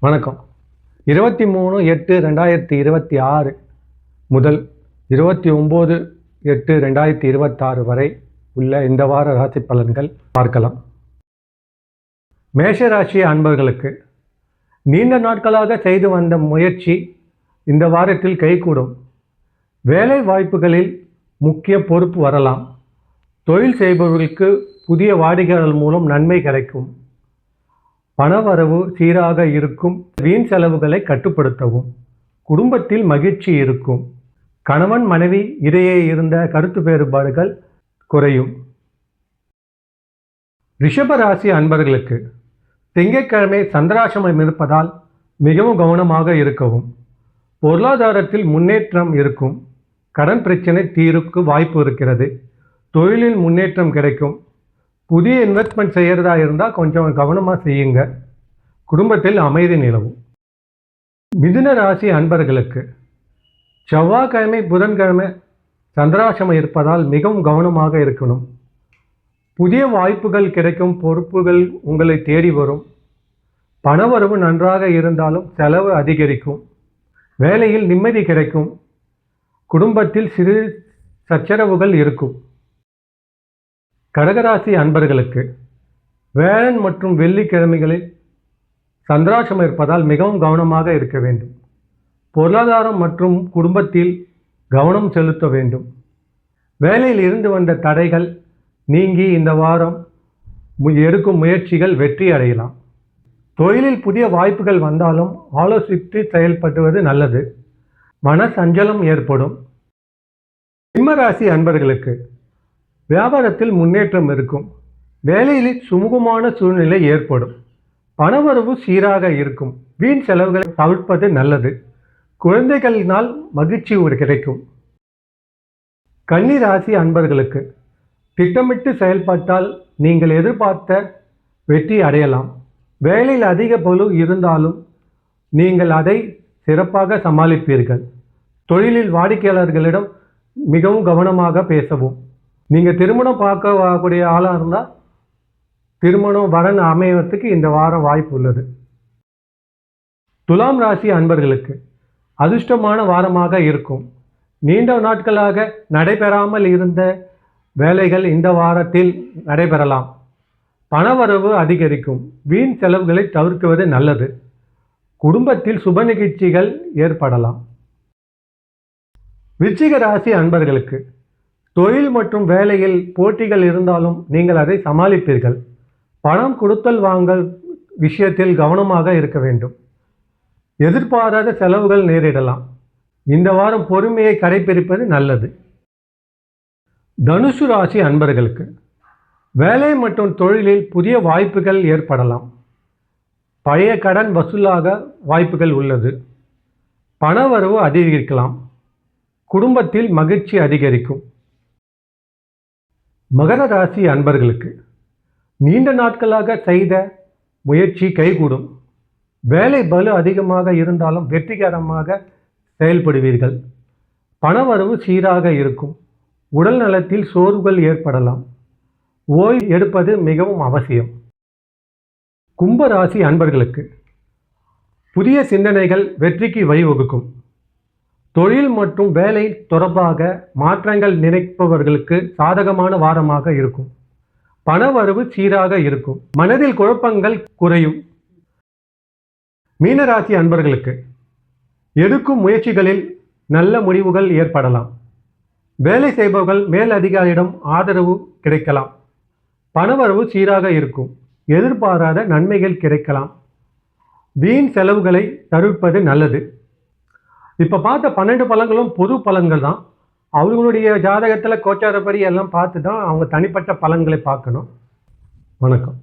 வணக்கம். 23/8/2026 முதல் 29/8/2026 வரை உள்ள இந்த வார ராசி பலன்கள் பார்க்கலாம். மேஷராசி அன்பர்களுக்கு நீண்ட நாட்களாக செய்து வந்த முயற்சி இந்த வாரத்தில் கைகூடும். வேலை வாய்ப்புகளில் முக்கிய பொறுப்பு வரலாம். தொழில் செய்பவர்களுக்கு புதிய வாடிக்கையாளர் மூலம் நன்மை கிடைக்கும். பணவரவு சீராக இருக்கும். வீண் செலவுகளை கட்டுப்படுத்தவும். குடும்பத்தில் மகிழ்ச்சி இருக்கும். கணவன் மனைவி இடையே இருந்த கருத்து வேறுபாடுகள் குறையும். ரிஷபராசி அன்பர்களுக்கு திங்கட்கிழமை சந்திராசிரமம் இருப்பதால் மிகவும் கவனமாக இருக்கவும். பொருளாதாரத்தில் முன்னேற்றம் இருக்கும். கடன் பிரச்சனை தீர்க்கு வாய்ப்பு இருக்கிறது. தொழிலில் முன்னேற்றம் கிடைக்கும். புதிய இன்வெஸ்ட்மெண்ட் செய்கிறதா இருந்தால் கொஞ்சம் கவனமாக செய்யுங்க. குடும்பத்தில் அமைதி நிலவும். மிதுன ராசி அன்பர்களுக்கு செவ்வாய்க்கிழமை புதன்கிழமை சந்திராசிரமம் இருப்பதால் மிகவும் கவனமாக இருக்கணும். புதிய வாய்ப்புகள் கிடைக்கும். பொறுப்புகள் உங்களை தேடி வரும். பணவரவு நன்றாக இருந்தாலும் செலவு அதிகரிக்கும். வேலையில் நிம்மதி கிடைக்கும். குடும்பத்தில் சிறு சச்சரவுகள் இருக்கும். கடகராசி அன்பர்களுக்கு வியாழன் மற்றும் வெள்ளிக்கிழமைகளில் சந்திராசிரமம் இருப்பதால் மிகவும் கவனமாக இருக்க வேண்டும். பொருளாதாரம் மற்றும் குடும்பத்தில் கவனம் செலுத்த வேண்டும். வேலையில் இருந்து வந்த தடைகள் நீங்கி இந்த வாரம் எடுக்கும் முயற்சிகள் வெற்றி அடையலாம். தொழிலில் புதிய வாய்ப்புகள் வந்தாலும் ஆலோசித்து செயல்படுவது நல்லது. மன சஞ்சலம் ஏற்படும். சிம்மராசி அன்பர்களுக்கு வியாபாரத்தில் முன்னேற்றம் இருக்கும். வேலையில் சுமூகமான சூழ்நிலை ஏற்படும். பணவரவு சீராக இருக்கும். வீண் செலவுகளை தவிர்ப்பது நல்லது. குழந்தைகளினால் மகிழ்ச்சி கிடைக்கும். கன்னி ராசி அன்பர்களுக்கு திட்டமிட்டு செயல்பட்டால் நீங்கள் எதிர்பார்த்த வெற்றி அடையலாம். வேலையில் அதிக பளு இருந்தாலும் நீங்கள் அதை சிறப்பாக சமாளிப்பீர்கள். தொழிலில் வாடிக்கையாளர்களிடம் மிகவும் கவனமாக பேசவும். நீங்கள் திருமணம் பார்க்கக்கூடிய ஆளாக இருந்தால் திருமணம் வரன் அமைவதற்கு இந்த வாரம் வாய்ப்பு உள்ளது. துலாம் ராசி அன்பர்களுக்கு அதிர்ஷ்டமான வாரமாக இருக்கும். நீண்ட நாட்களாக நடைபெறாமல் இருந்த வேலைகள் இந்த வாரத்தில் நடைபெறலாம். பணவரவு அதிகரிக்கும். வீண் செலவுகளை தவிர்க்குவது நல்லது. குடும்பத்தில் சுப நிகழ்ச்சிகள் ஏற்படலாம். விருச்சிக ராசி அன்பர்களுக்கு தொழில் மற்றும் வேலையில் போட்டிகள் இருந்தாலும் நீங்கள் அதை சமாளிப்பீர்கள். பணம் கொடுத்தல் வாங்கல் விஷயத்தில் கவனமாக இருக்க வேண்டும். எதிர்பாராத செலவுகள் நேரிடலாம். இந்த வாரம் பொறுமையை கடைபிடிப்பது நல்லது. தனுசு ராசி அன்பர்களுக்கு வேலை மற்றும் தொழிலில் புதிய வாய்ப்புகள் ஏற்படலாம். பழைய கடன் வசூலாக வாய்ப்புகள் உள்ளது. பணவரவு அதிகரிக்கலாம். குடும்பத்தில் மகிழ்ச்சி அதிகரிக்கும். மகர ராசி அன்பர்களுக்கு நீண்ட நாட்களாக செய்த முயற்சி கைகூடும். வேலை பளு அதிகமாக இருந்தாலும் வெற்றிகரமாக செயல்படுவீர்கள். பணவரவு சீராக இருக்கும். உடல் நலத்தில் சோர்வுகள் ஏற்படலாம். ஓய்வு எடுப்பது மிகவும் அவசியம். கும்ப ராசி அன்பர்களுக்கு புதிய சிந்தனைகள் வெற்றிக்கு வழிவகுக்கும். தொழில் மற்றும் வேலை தொடர்பாக மாற்றங்கள் நினைப்பவர்களுக்கு சாதகமான வாரமாக இருக்கும். பணவரவு சீராக இருக்கும். மனதில் குழப்பங்கள் குறையும். மீனராசி அன்பர்களுக்கு எடுக்கும் முயற்சிகளில் நல்ல முடிவுகள் ஏற்படலாம். வேலை செய்பவர்கள் மேல் அதிகாரியிடம் ஆதரவு கிடைக்கலாம். பணவரவு சீராக இருக்கும். எதிர்பாராத நன்மைகள் கிடைக்கலாம். வீண் செலவுகளை தவிர்ப்பது நல்லது. இப்போ பார்த்த 12 பலன்களும் பொது பலன்கள் தான். அவர்களுடைய ஜாதகத்தில் கோச்சாரப்படி எல்லாம் பார்த்து தான் அவங்க தனிப்பட்ட பலன்களை பார்க்கணும். வணக்கம்.